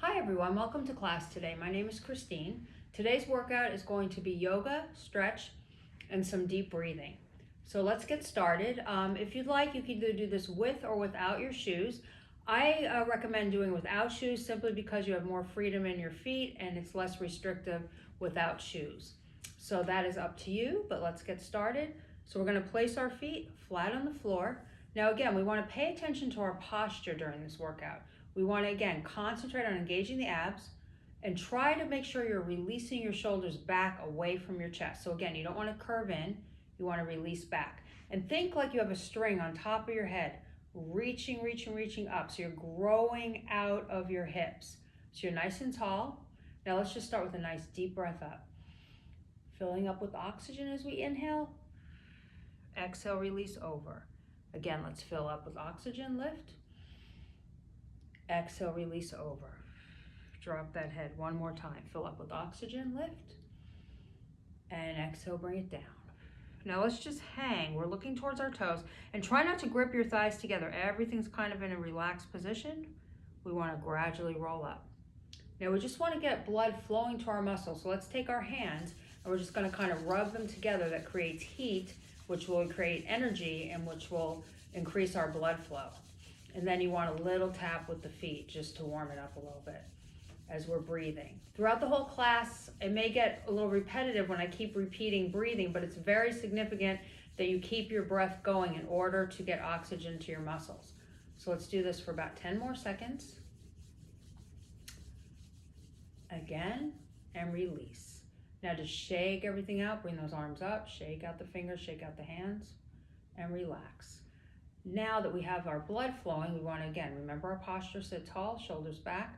Hi everyone, welcome to class today. My name is Christine. Today's workout is going to be yoga, stretch, and some deep breathing. So let's get started. If you'd like, you can either do this with or without your shoes. I recommend doing without shoes simply because you have more freedom in your feet and it's less restrictive without shoes. So that is up to you, but let's get started. So we're going to place our feet flat on the floor. Now again, we want to pay attention to our posture during this workout. We want to, again, concentrate on engaging the abs and try to make sure you're releasing your shoulders back away from your chest. So again, you don't want to curve in, you want to release back. And think like you have a string on top of your head, reaching up. So you're growing out of your hips. So you're nice and tall. Now let's just start with a nice deep breath up. Filling up with oxygen as we inhale. Exhale, release over. Again, let's fill up with oxygen, lift. Exhale, release over. Drop that head one more time. Fill up with oxygen, lift. And exhale, bring it down. Now let's just hang. We're looking towards our toes. And try not to grip your thighs together. Everything's kind of in a relaxed position. We want to gradually roll up. Now we just want to get blood flowing to our muscles. So let's take our hands and we're just going to kind of rub them together. That creates heat, which will create energy and which will increase our blood flow. And then you want a little tap with the feet just to warm it up a little bit as we're breathing. Throughout the whole class, it may get a little repetitive when I keep repeating breathing, but it's very significant that you keep your breath going in order to get oxygen to your muscles. So let's do this for about 10 more seconds. Again, and release. Now just shake everything out, bring those arms up, shake out the fingers, shake out the hands, and relax. Now that we have our blood flowing, we want to, again, remember our posture, sit tall, shoulders back.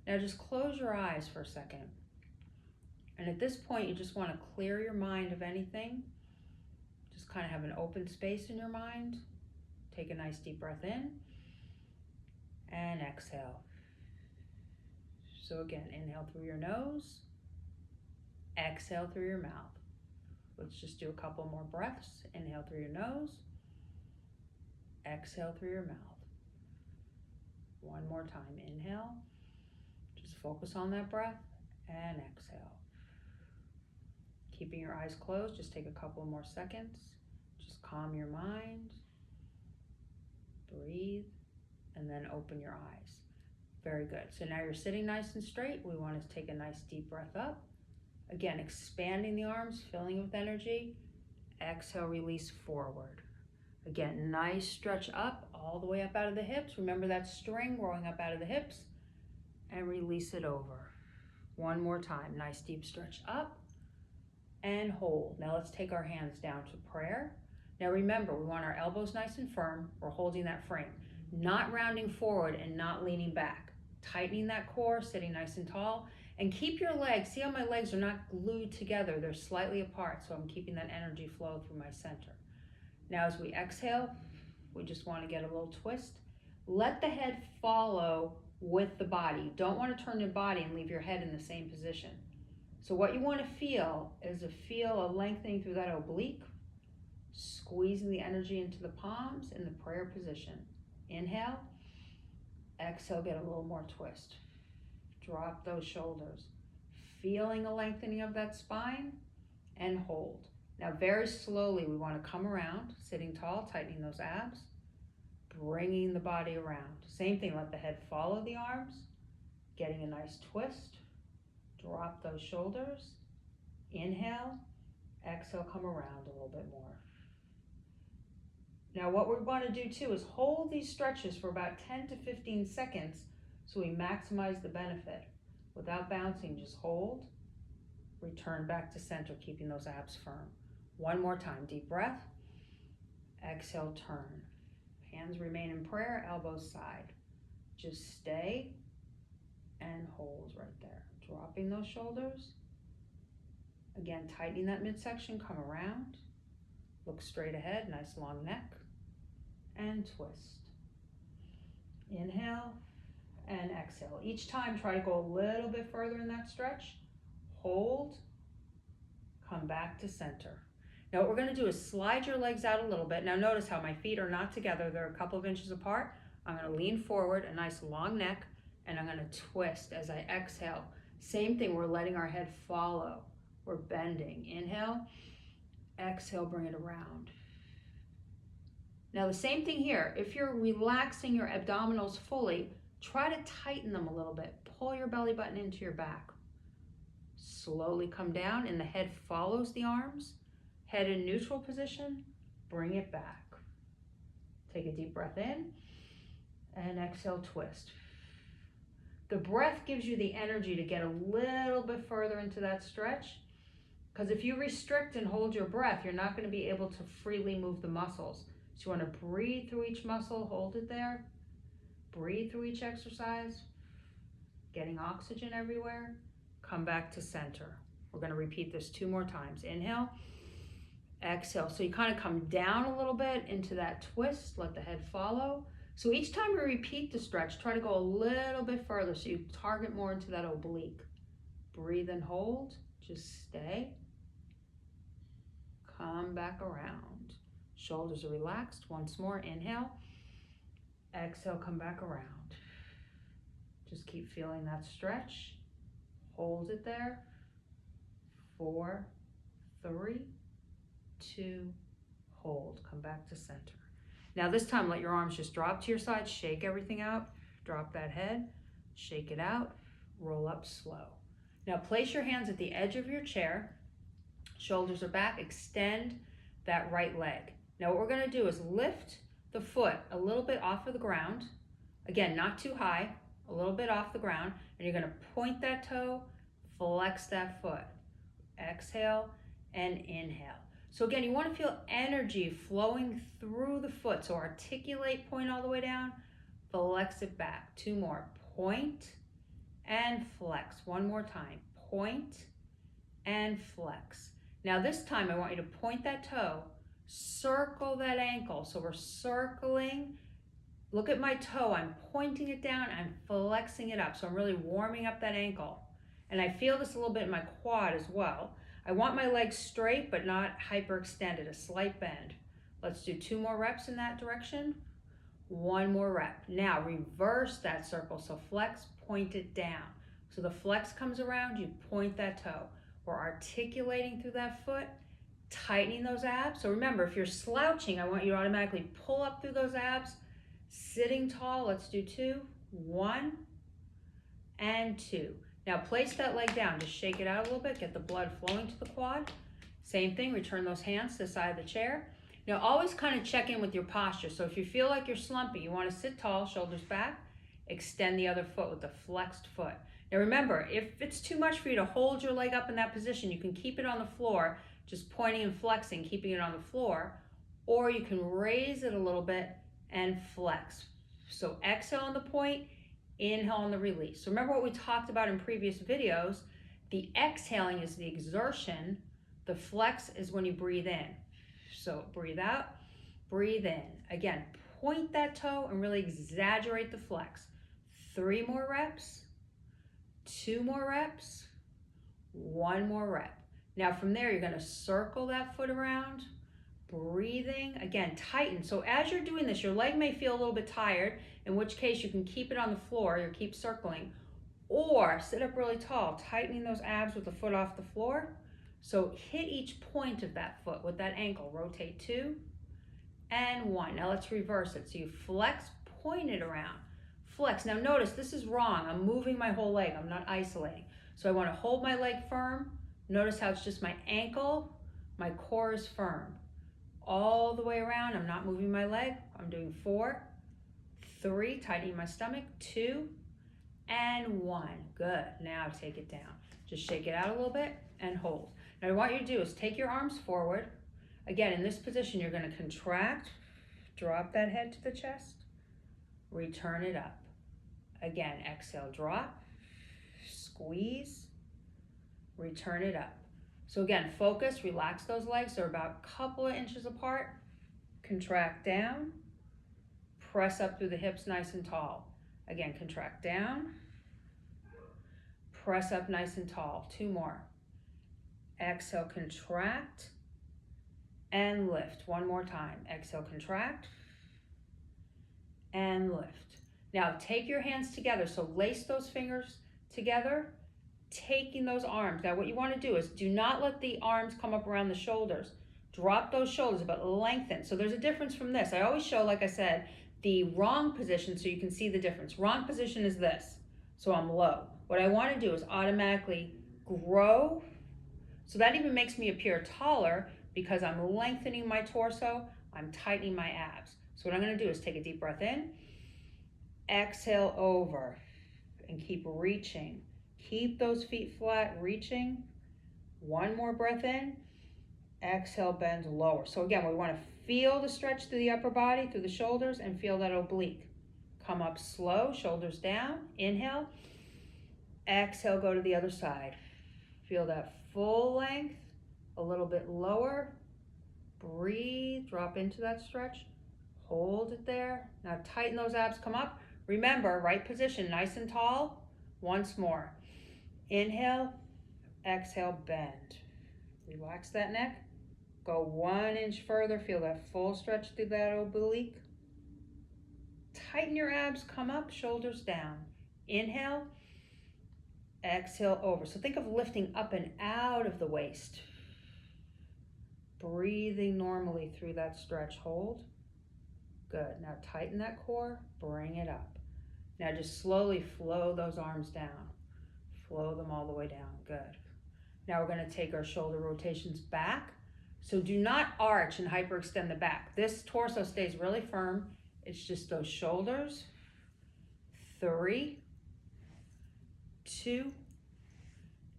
Now just close your eyes for a second. And at this point, you just want to clear your mind of anything. Just kind of have an open space in your mind. Take a nice deep breath in and exhale. So again, inhale through your nose, exhale through your mouth. Let's just do a couple more breaths. Inhale through your nose. Exhale through your mouth. One more time. Inhale. Just focus on that breath and exhale. Keeping your eyes closed, just take a couple more seconds. Just calm your mind. Breathe and then open your eyes. Very good. So now you're sitting nice and straight. We want to take a nice deep breath up. Again, expanding the arms, filling with energy. Exhale, release forward. Again, nice stretch up, all the way up out of the hips. Remember that string growing up out of the hips. And release it over. One more time, nice deep stretch up. And hold. Now let's take our hands down to prayer. Now remember, we want our elbows nice and firm. We're holding that frame. Not rounding forward and not leaning back. Tightening that core, sitting nice and tall. And keep your legs, see how my legs are not glued together. They're slightly apart, so I'm keeping that energy flow through my center. Now as we exhale, we just want to get a little twist. Let the head follow with the body. You don't want to turn your body and leave your head in the same position. So what you want to feel is a lengthening through that oblique, squeezing the energy into the palms in the prayer position. Inhale, exhale, get a little more twist. Drop those shoulders. Feeling a lengthening of that spine and hold. Now very slowly we want to come around, sitting tall, tightening those abs, bringing the body around. Same thing, let the head follow the arms, getting a nice twist. Drop those shoulders. Inhale, exhale, come around a little bit more. Now what we want to do too is hold these stretches for about 10 to 15 seconds so we maximize the benefit. Without bouncing, just hold. Return back to center, keeping those abs firm. One more time, deep breath. Exhale, turn. Hands remain in prayer, elbows side. Just stay and hold right there. Dropping those shoulders. Again, tightening that midsection, come around. Look straight ahead, nice long neck. And twist. Inhale and exhale. Each time, try to go a little bit further in that stretch. Hold. Come back to center. Now what we're going to do is slide your legs out a little bit. Now notice how my feet are not together. They're a couple of inches apart. I'm going to lean forward, a nice long neck, and I'm gonna twist as I exhale. Same thing, we're letting our head follow. We're bending. Inhale, exhale, bring it around. Now the same thing here. If you're relaxing your abdominals fully, try to tighten them a little bit. Pull your belly button into your back. Slowly come down and the head follows the arms. Head in neutral position, bring it back. Take a deep breath in and exhale, twist. The breath gives you the energy to get a little bit further into that stretch, because if you restrict and hold your breath, you're not going to be able to freely move the muscles. So you want to breathe through each muscle, hold it there. Breathe through each exercise, getting oxygen everywhere. Come back to center. We're going to repeat this 2 more times. Inhale, exhale. So you kind of come down a little bit into that twist, let the head follow. So each time you repeat the stretch, try to go a little bit further so you target more into that oblique. Breathe and hold, just stay. Come back around. Shoulders are relaxed. Once more, inhale. Exhale, come back around. Just keep feeling that stretch. Hold it there. 4, 3, 2, hold. Come back to center. Now this time, let your arms just drop to your side. Shake everything out. Drop that head. Shake it out. Roll up slow. Now place your hands at the edge of your chair. Shoulders are back. Extend that right leg. Now what we're going to do is lift the foot a little bit off of the ground. Again, not too high, a little bit off the ground. And you're going to point that toe, flex that foot. Exhale and inhale. So again, you want to feel energy flowing through the foot. So articulate, point all the way down, flex it back. 2 more. Point and flex. 1 more time. Point and flex. Now this time I want you to point that toe, circle that ankle. So we're circling. Look at my toe. I'm pointing it down. I'm flexing it up. So I'm really warming up that ankle. And I feel this a little bit in my quad as well. I want my legs straight but not hyperextended, a slight bend. Let's do 2 more reps in that direction. 1 more rep. Now reverse that circle. So flex, point it down. So the flex comes around, you point that toe. We're articulating through that foot, tightening those abs. So remember, if you're slouching, I want you to automatically pull up through those abs. Sitting tall, let's do 2. 1 and 2. Now place that leg down, just shake it out a little bit, get the blood flowing to the quad. Same thing, return those hands to the side of the chair. Now always kind of check in with your posture. So if you feel like you're slumpy, you want to sit tall, shoulders back, extend the other foot with the flexed foot. Now remember, if it's too much for you to hold your leg up in that position, you can keep it on the floor, just pointing and flexing, keeping it on the floor, or you can raise it a little bit and flex. So exhale on the point, inhale on the release. So remember what we talked about in previous videos, the exhaling is the exertion, the flex is when you breathe in. So breathe out, breathe in. Again, point that toe and really exaggerate the flex. 3 more reps, 2 more reps, 1 more rep. Now from there, you're going to circle that foot around, breathing. Again, tighten. So as you're doing this, your leg may feel a little bit tired, in which case you can keep it on the floor, or keep circling, or sit up really tall, tightening those abs with the foot off the floor. So hit each point of that foot with that ankle. Rotate 2 and 1. Now let's reverse it. So you flex, point it around. Flex. Now notice this is wrong. I'm moving my whole leg. I'm not isolating. So I want to hold my leg firm. Notice how it's just my ankle. My core is firm. All the way around. I'm not moving my leg. I'm doing 4, 3, tightening my stomach, 2 and 1. Good. Now take it down. Just shake it out a little bit and hold. Now what you do is take your arms forward. Again, in this position, you're going to contract, drop that head to the chest, return it up. Again, exhale, drop, squeeze, return it up. So again, focus, relax those legs. They're about a couple of inches apart. Contract down, press up through the hips nice and tall. Again, contract down, press up nice and tall. 2 more. Exhale, contract, and lift. 1 more time. Exhale, contract, and lift. Now take your hands together. So lace those fingers together, taking those arms. Now what you want to do is do not let the arms come up around the shoulders. Drop those shoulders, but lengthen. So there's a difference from this. I always show, like I said, the wrong position so you can see the difference. Wrong position is this. So I'm low. What I want to do is automatically grow. So that even makes me appear taller because I'm lengthening my torso. I'm tightening my abs. So what I'm going to do is take a deep breath in, exhale over, and keep reaching. Keep those feet flat, reaching. One more breath in, exhale, bend lower. So again, we want to feel the stretch through the upper body, through the shoulders, and feel that oblique. Come up slow, shoulders down, inhale, exhale, go to the other side. Feel that full length, a little bit lower. Breathe, drop into that stretch. Hold it there. Now tighten those abs, come up. Remember, right position, nice and tall. Once more. Inhale, exhale, bend. Relax that neck. Go 1 inch further. Feel that full stretch through that oblique. Tighten your abs, come up, shoulders down. Inhale, exhale over. So think of lifting up and out of the waist. Breathing normally through that stretch. Hold. Good. Now tighten that core, bring it up. Now just slowly flow those arms down. Flow them all the way down. Good. Now we're going to take our shoulder rotations back. So do not arch and hyperextend the back. This torso stays really firm. It's just those shoulders. 3, 2,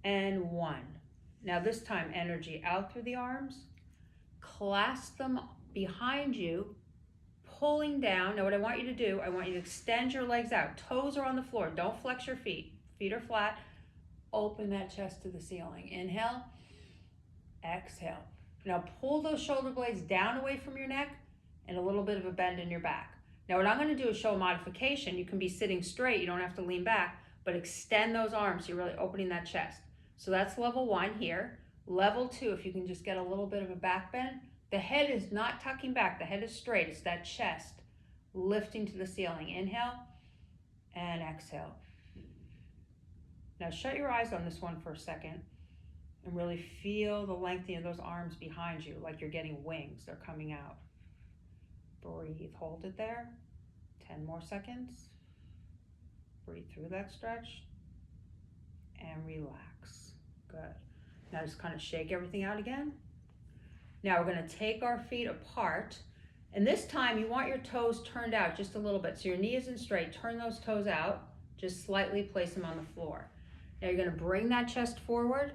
and 1. Now this time, energy out through the arms. Clasp them behind you, pulling down. Now what I want you to do, I want you to extend your legs out. Toes are on the floor. Don't flex your feet. Feet are flat. Open that chest to the ceiling. Inhale, exhale. Now pull those shoulder blades down away from your neck and a little bit of a bend in your back. Now what I'm going to do is show a modification. You can be sitting straight. You don't have to lean back, but extend those arms. So you're really opening that chest. So that's level 1 here. Level 2, if you can just get a little bit of a back bend. The head is not tucking back. The head is straight. It's that chest lifting to the ceiling. Inhale and exhale. Now shut your eyes on this one for a second and really feel the lengthening of those arms behind you, like you're getting wings. They're coming out. Breathe. Hold it there. 10 more seconds. Breathe through that stretch and relax. Good. Now just kind of shake everything out again. Now we're going to take our feet apart, and this time you want your toes turned out just a little bit. So your knee isn't straight. Turn those toes out. Just slightly place them on the floor. Now you're going to bring that chest forward.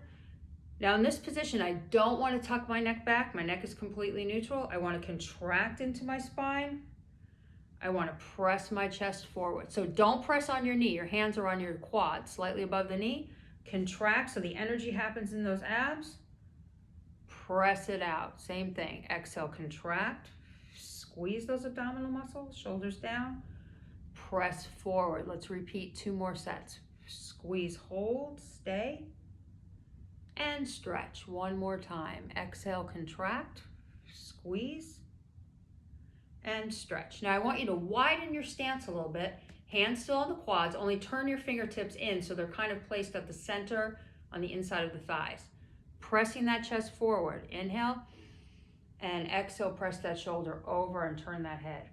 Now in this position, I don't want to tuck my neck back. My neck is completely neutral. I want to contract into my spine. I want to press my chest forward. So don't press on your knee. Your hands are on your quad, slightly above the knee. Contract so the energy happens in those abs. Press it out. Same thing. Exhale, contract. Squeeze those abdominal muscles, shoulders down. Press forward. Let's repeat 2 more sets. Squeeze, hold, stay, and stretch. 1 more time. Exhale, contract, squeeze, and stretch. Now I want you to widen your stance a little bit. Hands still on the quads, only turn your fingertips in so they're kind of placed at the center on the inside of the thighs. Pressing that chest forward. Inhale, and exhale, press that shoulder over and turn that head.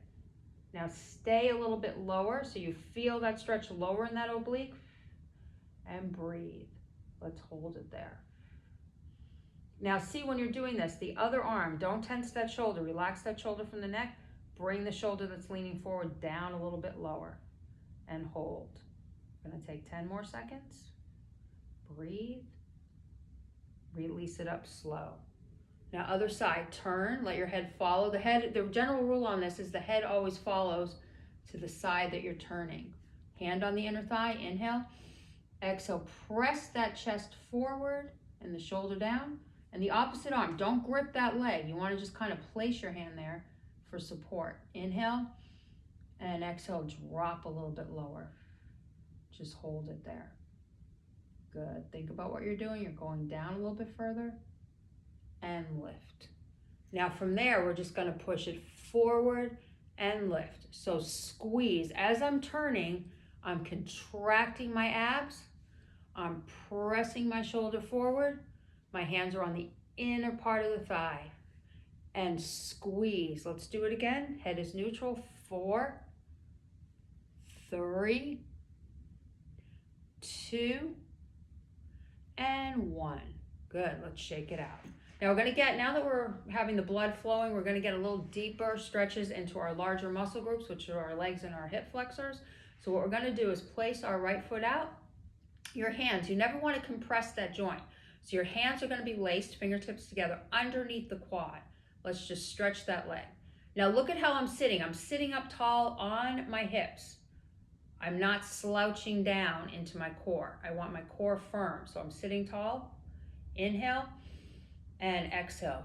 Now stay a little bit lower so you feel that stretch lower in that oblique, and breathe. Let's hold it there. Now see, when you're doing this, the other arm, don't tense that shoulder. Relax that shoulder from the neck. Bring the shoulder that's leaning forward down a little bit lower and hold. I'm going to take 10 more seconds. Breathe. Release it up slow. Now other side, turn, let your head follow the head. The general rule on this is the head always follows to the side that you're turning. Hand on the inner thigh, inhale. Exhale, press that chest forward and the shoulder down. And the opposite arm, don't grip that leg. You want to just kind of place your hand there for support. Inhale, and exhale, drop a little bit lower. Just hold it there. Good. Think about what you're doing. You're going down a little bit further and lift. Now from there, we're just going to push it forward and lift. So squeeze. As I'm turning, I'm contracting my abs. I'm pressing my shoulder forward. My hands are on the inner part of the thigh. And squeeze. Let's do it again. Head is neutral. 4, 3, 2, and 1. Good. Let's shake it out. Now we're going to get, now that we're having the blood flowing, we're going to get a little deeper stretches into our larger muscle groups, which are our legs and our hip flexors. So what we're going to do is place our right foot out. Your hands, you never want to compress that joint. So your hands are going to be laced, fingertips together, underneath the quad. Let's just stretch that leg. Now look at how I'm sitting. I'm sitting up tall on my hips. I'm not slouching down into my core. I want my core firm. So I'm sitting tall. Inhale and exhale.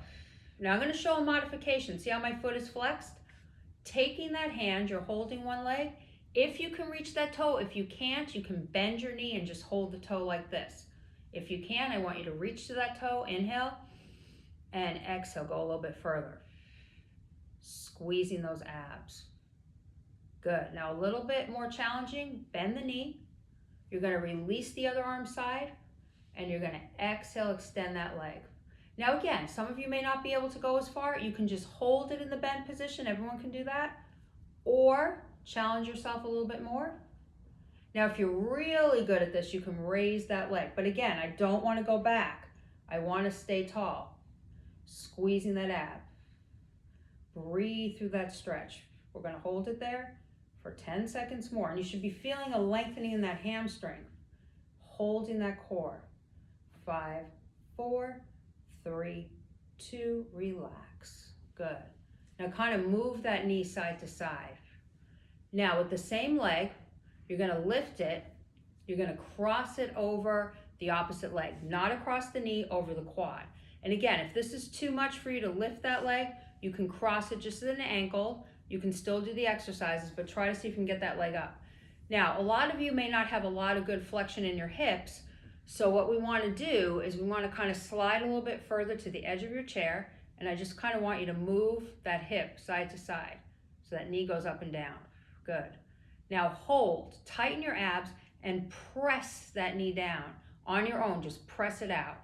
Now I'm going to show a modification. See how my foot is flexed? Taking that hand, you're holding one leg. If you can reach that toe, if you can't, you can bend your knee and just hold the toe like this. If you can, I want you to reach to that toe. Inhale and exhale. Go a little bit further. Squeezing those abs. Good. Now a little bit more challenging. Bend the knee. You're going to release the other arm side and you're going to exhale, extend that leg. Now again, some of you may not be able to go as far. You can just hold it in the bend position. Everyone can do that. Or challenge yourself a little bit more. Now if you're really good at this, you can raise that leg. But again, I don't want to go back. I want to stay tall. Squeezing that ab. Breathe through that stretch. We're going to hold it there for 10 seconds more. And you should be feeling a lengthening in that hamstring. Holding that core. 5, 4, 3, 2, relax. Good. Now kind of move that knee side to side. Now with the same leg, you're going to lift it. You're going to cross it over the opposite leg, not across the knee, over the quad. And again, if this is too much for you to lift that leg, you can cross it just at an ankle. You can still do the exercises, but try to see if you can get that leg up. Now, a lot of you may not have a lot of good flexion in your hips. So what we want to do is we want to kind of slide a little bit further to the edge of your chair. And I just kind of want you to move that hip side to side. So that knee goes up and down. Good. Now hold, tighten your abs and press that knee down on your own. Just press it out.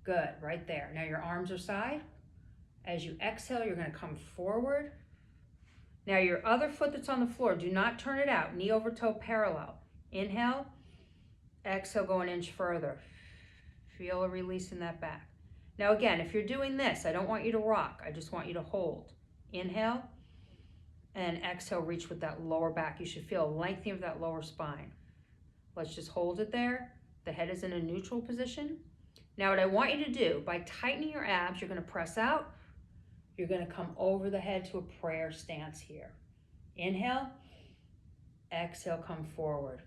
Good, right there. Now your arms are side. As you exhale, you're going to come forward. Now your other foot that's on the floor, do not turn it out. Knee over toe parallel. Inhale, exhale, go an inch further. Feel a release in that back. Now again, if you're doing this, I don't want you to rock. I just want you to hold. Inhale and exhale, reach with that lower back. You should feel a lengthening of that lower spine. Let's just hold it there. The head is in a neutral position. Now what I want you to do, by tightening your abs, you're going to press out. You're going to come over the head to a prayer stance here. Inhale, exhale, come forward.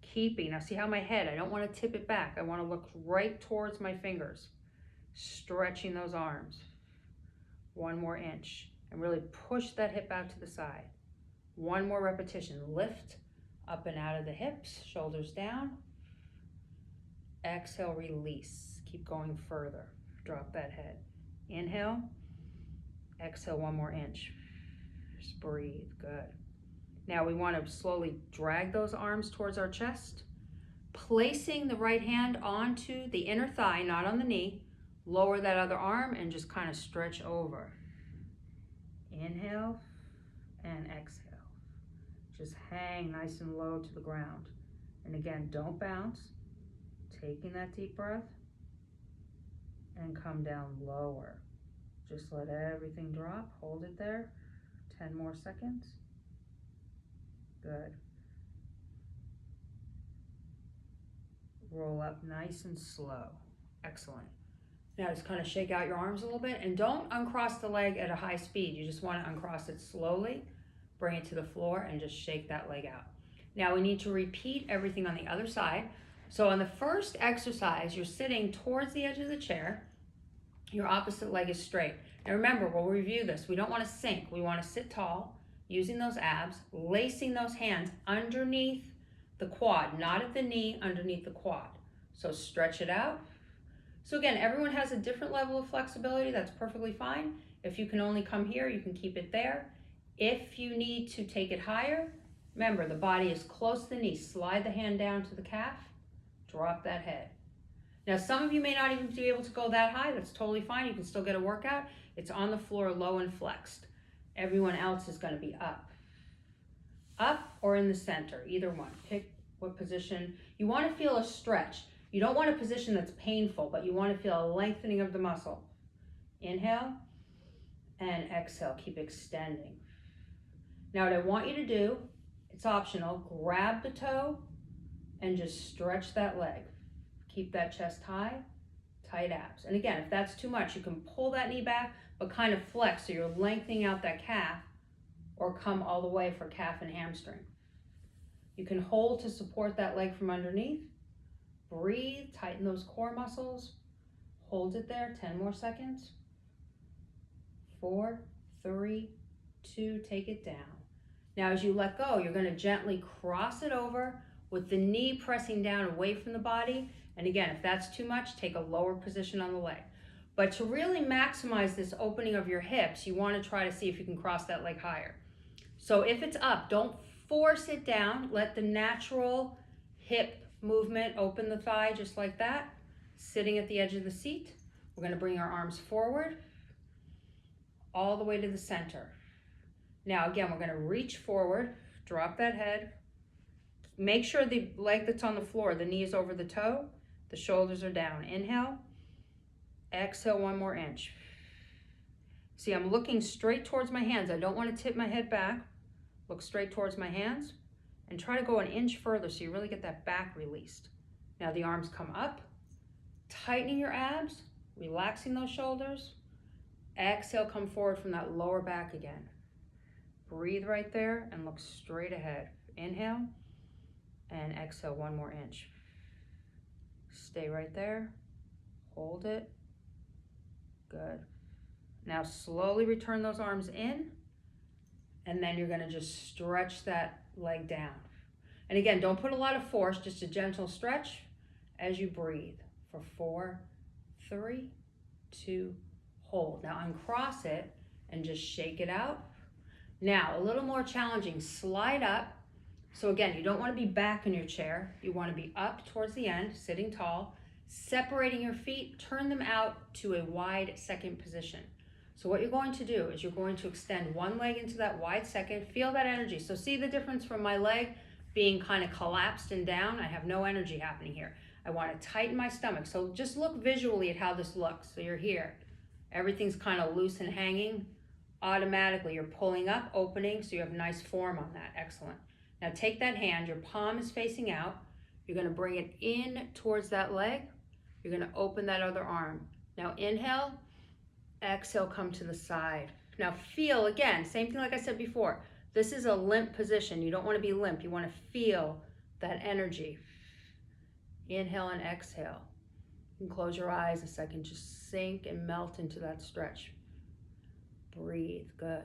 Keeping, now see how my head, I don't want to tip it back. I want to look right towards my fingers. Stretching those arms. 1 more inch. And really push that hip out to the side. 1 more repetition. Lift up and out of the hips, shoulders down. Exhale, release. Keep going further. Drop that head. Inhale. Exhale, 1 more inch. Just breathe. Good. Now we want to slowly drag those arms towards our chest. Placing the right hand onto the inner thigh, not on the knee. Lower that other arm and just kind of stretch over. Inhale and exhale. Just hang nice and low to the ground. And again, don't bounce. Taking that deep breath and come down lower. Just let everything drop. Hold it there. 10 more seconds. Good. Roll up nice and slow. Excellent. Now just kind of shake out your arms a little bit and don't uncross the leg at a high speed. You just want to uncross it slowly, bring it to the floor and just shake that leg out. Now we need to repeat everything on the other side. So on the first exercise, you're sitting towards the edge of the chair. Your opposite leg is straight. Now remember, we'll review this. We don't want to sink. We want to sit tall, using those abs, lacing those hands underneath the quad, not at the knee, underneath the quad. So stretch it out. So again, everyone has a different level of flexibility. That's perfectly fine. If you can only come here, you can keep it there. If you need to take it higher, remember the body is close to the knee. Slide the hand down to the calf, drop that head. Now, some of you may not even be able to go that high. That's totally fine. You can still get a workout. It's on the floor, low and flexed. Everyone else is going to be up or in the center, either one. Pick what position. You want to feel a stretch. You don't want a position that's painful, but you want to feel a lengthening of the muscle. Inhale and exhale. Keep extending. Now, what I want you to do, it's optional, grab the toe and just stretch that leg. Keep that chest high, tight abs. And again, if that's too much, you can pull that knee back, but kind of flex so you're lengthening out that calf, or come all the way for calf and hamstring. You can hold to support that leg from underneath. Breathe, tighten those core muscles. Hold it there, 10 more seconds. 4, 3, 2, take it down. Now as you let go, you're going to gently cross it over with the knee pressing down away from the body. And again, if that's too much, take a lower position on the leg. But to really maximize this opening of your hips, you want to try to see if you can cross that leg higher. So if it's up, don't force it down. Let the natural hip movement open the thigh just like that. Sitting at the edge of the seat, we're going to bring our arms forward all the way to the center. Now again, we're going to reach forward, drop that head. Make sure the leg that's on the floor, the knee is over the toe, the shoulders are down. Inhale, exhale 1 more inch. See, I'm looking straight towards my hands. I don't want to tip my head back. Look straight towards my hands and try to go an inch further so you really get that back released. Now the arms come up, tightening your abs, relaxing those shoulders. Exhale, come forward from that lower back again. Breathe right there and look straight ahead. Inhale and exhale 1 more inch. Stay right there. Hold it. Good. Now slowly return those arms in, and then you're going to just stretch that leg down. And again, don't put a lot of force, just a gentle stretch as you breathe for 4, 3, 2, hold. Now uncross it and just shake it out. Now a little more challenging, slide up. So again, you don't want to be back in your chair. You want to be up towards the end, sitting tall, separating your feet, turn them out to a wide second position. So what you're going to do is you're going to extend one leg into that wide second, feel that energy. So see the difference from my leg being kind of collapsed and down? I have no energy happening here. I want to tighten my stomach. So just look visually at how this looks. So you're here. Everything's kind of loose and hanging. Automatically you're pulling up, opening, so you have nice form on that. Excellent. Now take that hand, your palm is facing out. You're going to bring it in towards that leg. You're going to open that other arm. Now inhale, exhale, come to the side. Now feel, again, same thing like I said before. This is a limp position. You don't want to be limp. You want to feel that energy. Inhale and exhale. You can close your eyes a second. Just sink and melt into that stretch. Breathe. Good.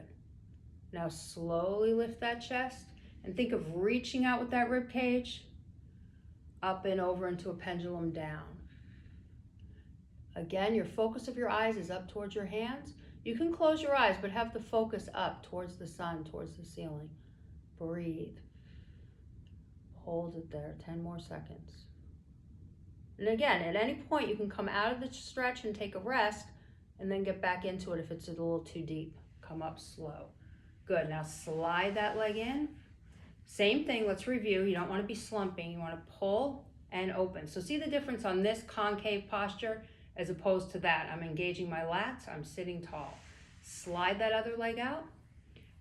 Now slowly lift that chest and think of reaching out with that rib cage up and over into a pendulum down. Again, your focus of your eyes is up towards your hands. You can close your eyes, but have the focus up towards the sun, towards the ceiling. Breathe. Hold it there, 10 more seconds. And again, at any point, you can come out of the stretch and take a rest, and then get back into it if it's a little too deep. Come up slow. Good, now slide that leg in. Same thing, let's review. You don't want to be slumping. You want to pull and open. So see the difference on this concave posture as opposed to that. I'm engaging my lats, I'm sitting tall. Slide that other leg out.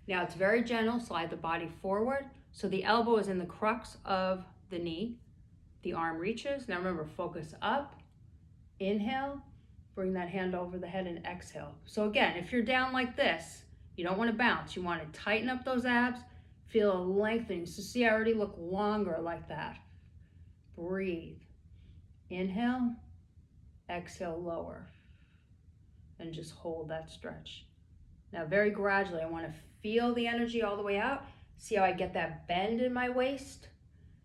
Now it's very gentle, slide the body forward. So the elbow is in the crux of the knee. The arm reaches. Now remember, focus up. Inhale, bring that hand over the head and exhale. So again, if you're down like this, you don't want to bounce. You want to tighten up those abs, feel a lengthening. So see, I already look longer like that. Breathe. Inhale. Exhale, lower, and just hold that stretch. Now very gradually, I want to feel the energy all the way out. See how I get that bend in my waist?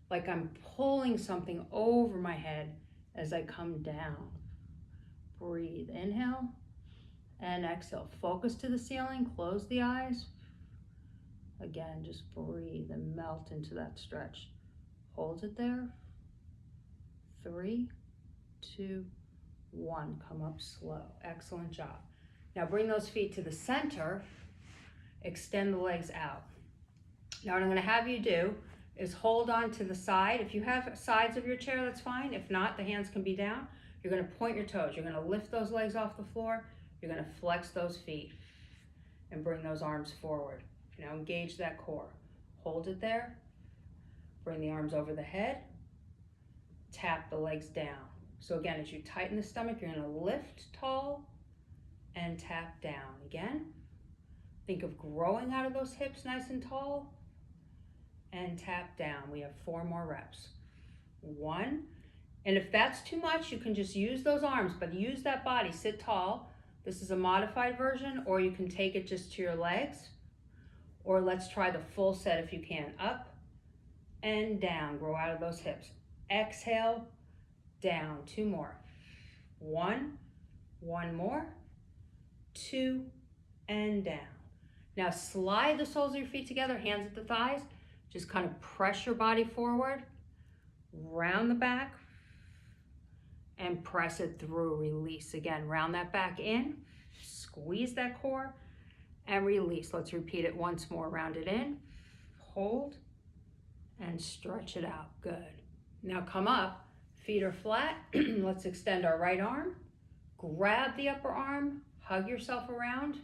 Like I'm pulling something over my head as I come down. Breathe, inhale, and exhale. Focus to the ceiling, close the eyes. Again, just breathe and melt into that stretch. Hold it there. 3, 2, 1. Come up slow. Excellent job. Now bring those feet to the center. Extend the legs out. Now what I'm going to have you do is hold on to the side. If you have sides of your chair, that's fine. If not, the hands can be down. You're going to point your toes. You're going to lift those legs off the floor. You're going to flex those feet and bring those arms forward. Now engage that core. Hold it there. Bring the arms over the head. Tap the legs down. So again, as you tighten the stomach, you're going to lift tall and tap down. Again, think of growing out of those hips nice and tall and tap down. We have 4 more reps. 1. And if that's too much, you can just use those arms, but use that body. Sit tall. This is a modified version, or you can take it just to your legs. Or let's try the full set if you can. Up and down. Grow out of those hips. Exhale, down. 2 more. 1. 1 more. 2 and down. Now slide the soles of your feet together, hands at the thighs. Just kind of press your body forward, round the back, and press it through. Release. Again, round that back in, squeeze that core, and release. Let's repeat it once more. Round it in, hold, and stretch it out. Good. Now come up, feet are flat. Let's extend our right arm, grab the upper arm, hug yourself around,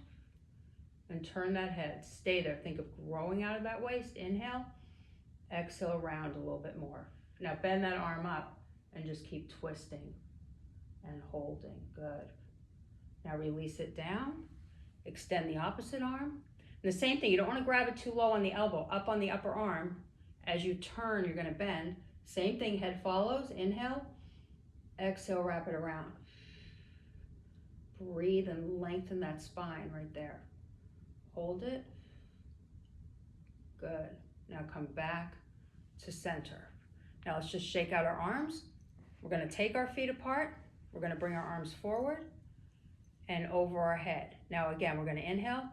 and turn that head. Stay there. Think of growing out of that waist. Inhale, exhale, round a little bit more. Now bend that arm up and just keep twisting and holding. Good. Now release it down. Extend the opposite arm. And the same thing, you don't want to grab it too low on the elbow, up on the upper arm. As you turn, you're going to bend. Same thing, head follows. Inhale, exhale, wrap it around. Breathe and lengthen that spine right there. Hold it. Good. Now come back to center. Now let's just shake out our arms. We're going to take our feet apart. We're going to bring our arms forward and over our head. Now again, we're going to inhale,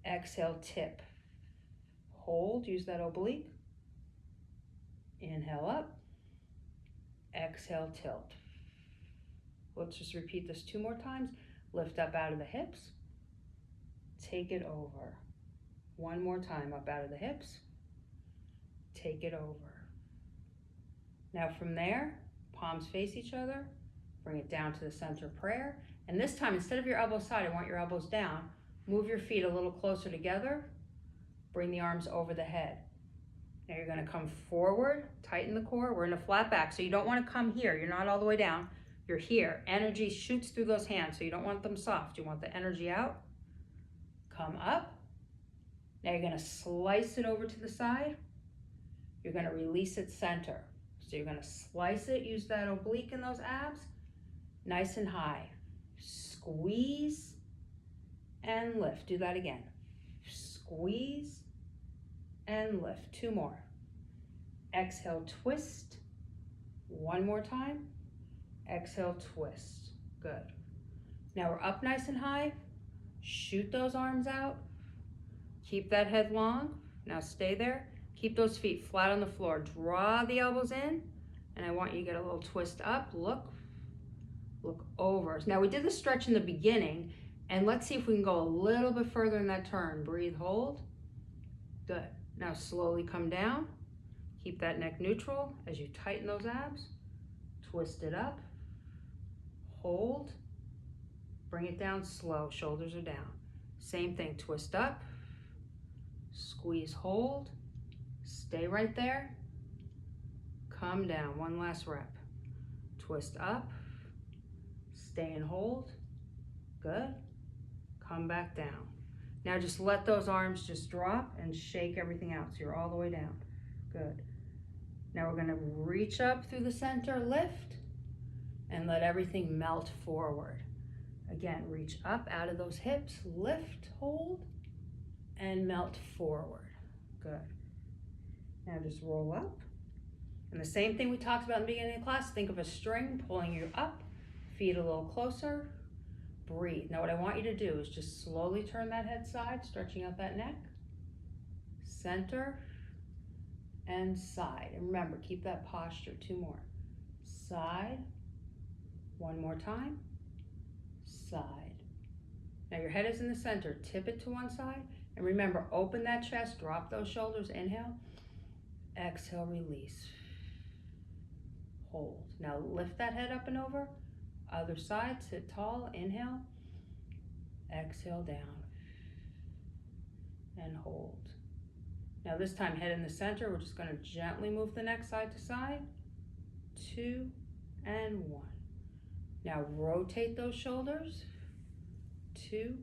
exhale, tip. Hold, use that oblique. Inhale up, exhale, tilt. Let's just repeat this 2 more times. Lift up out of the hips. Take it over. 1 more time, up out of the hips. Take it over. Now from there, palms face each other. Bring it down to the center prayer. And this time, instead of your elbows side, I want your elbows down. Move your feet a little closer together. Bring the arms over the head. Now you're going to come forward, tighten the core. We're in a flat back, so you don't want to come here. You're not all the way down. You're here. Energy shoots through those hands, so you don't want them soft. You want the energy out. Come up. Now you're going to slice it over to the side. You're going to release it center. So you're going to slice it, use that oblique in those abs, nice and high. Squeeze and lift. Do that again. Squeeze and lift. 2 more. Exhale, twist. 1 more time. Exhale, twist. Good. Now we're up nice and high. Shoot those arms out. Keep that head long. Now stay there. Keep those feet flat on the floor. Draw the elbows in, and I want you to get a little twist up. Look over. Now we did the stretch in the beginning, and let's see if we can go a little bit further in that turn. Breathe, hold. Good. Now slowly come down. Keep that neck neutral as you tighten those abs. Twist it up. Hold. Bring it down slow. Shoulders are down. Same thing. Twist up. Squeeze, hold. Stay right there. Come down. 1 last rep. Twist up. Stay and hold. Good. Come back down. Now just let those arms just drop and shake everything out so you're all the way down. Good. Now we're going to reach up through the center, lift, and let everything melt forward. Again, reach up out of those hips, lift, hold, and melt forward. Good. Now just roll up. And the same thing we talked about in the beginning of the class, think of a string pulling you up, feet a little closer, breathe. Now what I want you to do is just slowly turn that head side, stretching out that neck, center, and side. And remember, keep that posture. 2 more. Side, 1 more time, side. Now your head is in the center, tip it to one side, and remember, open that chest, drop those shoulders, inhale, exhale, release, hold. Now lift that head up and over, other side, sit tall, inhale, exhale down, and hold. Now this time, head in the center, we're just gonna gently move the neck side to side, 2 and 1. Now rotate those shoulders, 2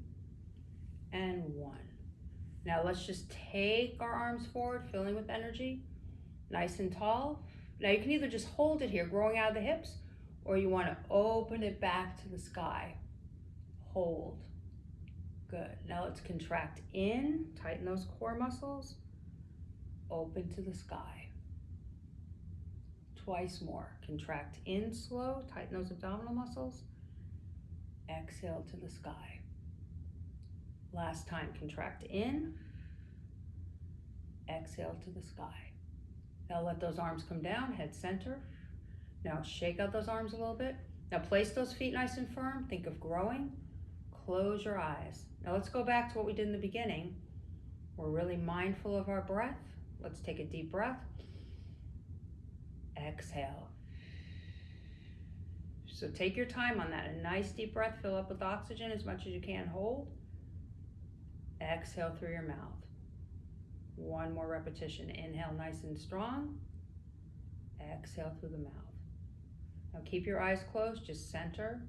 and 1. Now let's just take our arms forward, filling with energy, nice and tall. Now you can either just hold it here, growing out of the hips, or you want to open it back to the sky. Hold. Good. Now let's contract in, tighten those core muscles, open to the sky. Twice more. Contract in slow, tighten those abdominal muscles, exhale to the sky. Last time, contract in, exhale to the sky. Now let those arms come down, head center. Now shake out those arms a little bit. Now place those feet nice and firm, think of growing. Close your eyes. Now let's go back to what we did in the beginning. We're really mindful of our breath. Let's take a deep breath. Exhale. So take your time on that. A nice deep breath, fill up with oxygen as much as you can, hold. Exhale through your mouth. 1 more repetition. Inhale nice and strong. Exhale through the mouth. Now keep your eyes closed, just center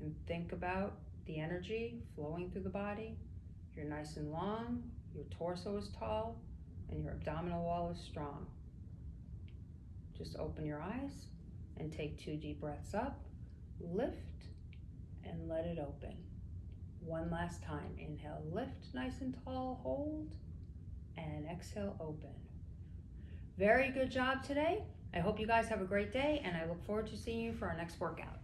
and think about the energy flowing through the body. You're nice and long, your torso is tall, and your abdominal wall is strong. Just open your eyes and take 2 deep breaths up, lift, and let it open. 1 last time. Inhale, lift nice and tall, hold, and exhale, open. Very good job today. I hope you guys have a great day, and I look forward to seeing you for our next workout.